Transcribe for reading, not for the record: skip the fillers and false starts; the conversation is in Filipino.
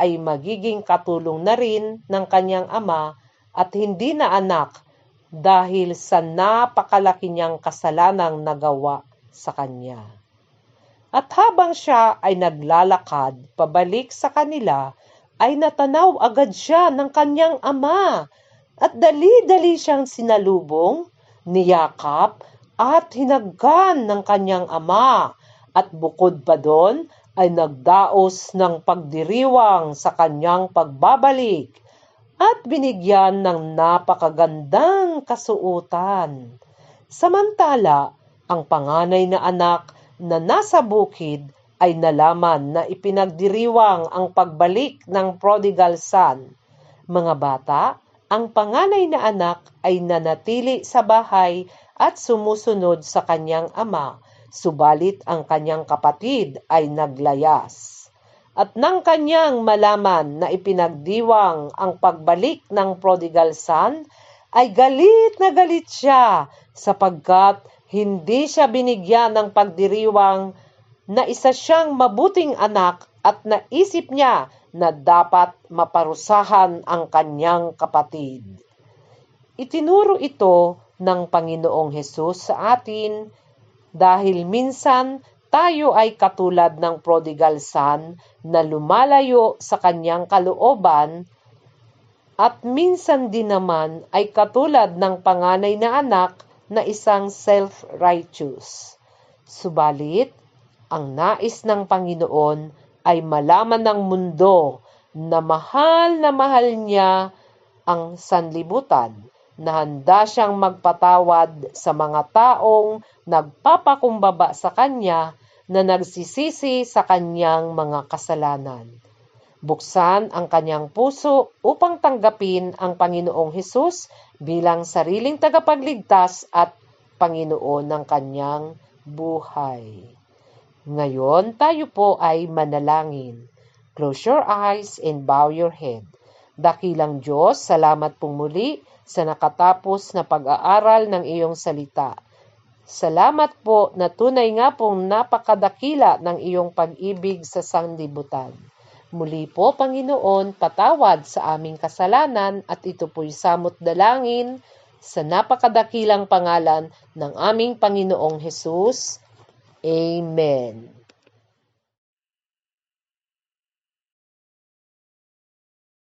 ay magiging katulong na rin ng kanyang ama at hindi na anak dahil sa napakalaki niyang kasalanang nagawa sa kanya. At habang siya ay naglalakad pabalik sa kanila, ay natanaw agad siya ng kanyang ama at dali-dali siyang sinalubong, niyakap at hinagkan ng kanyang ama at bukod pa doon ay nagdaos ng pagdiriwang sa kanyang pagbabalik at binigyan ng napakagandang kasuotan. Samantala, ang panganay na anak na nasa bukid ay nalaman na ipinagdiriwang ang pagbalik ng prodigal son. Mga bata, ang panganay na anak ay nanatili sa bahay at sumusunod sa kanyang ama, subalit ang kanyang kapatid ay naglayas. At nang kanyang malaman na ipinagdiwang ang pagbalik ng prodigal son, ay galit na galit siya sapagkat hindi siya binigyan ng pagdiriwang na isa siyang mabuting anak at naisip niya na dapat maparusahan ang kanyang kapatid. Itinuro ito ng Panginoong Hesus sa atin dahil minsan tayo ay katulad ng prodigal son na lumalayo sa kanyang kalooban at minsan din naman ay katulad ng panganay na anak na isang self-righteous. Subalit, ang nais ng Panginoon ay malaman ng mundo na mahal niya ang sanlibutan, na handa siyang magpatawad sa mga taong nagpapakumbaba sa Kanya na nagsisisi sa Kanyang mga kasalanan. Buksan ang kanyang puso upang tanggapin ang Panginoong Hesus bilang sariling tagapagligtas at Panginoon ng kanyang buhay. Ngayon, tayo po ay manalangin. Close your eyes and bow your head. Dakilang Diyos, salamat pong muli sa nakatapos na pag-aaral ng iyong salita. Salamat po na tunay nga pong napakadakila ng iyong pag-ibig sa sanlibutan. Muli po, Panginoon, patawad sa aming kasalanan at ito po'y samot dalangin sa napakadakilang pangalan ng aming Panginoong Hesus. Amen.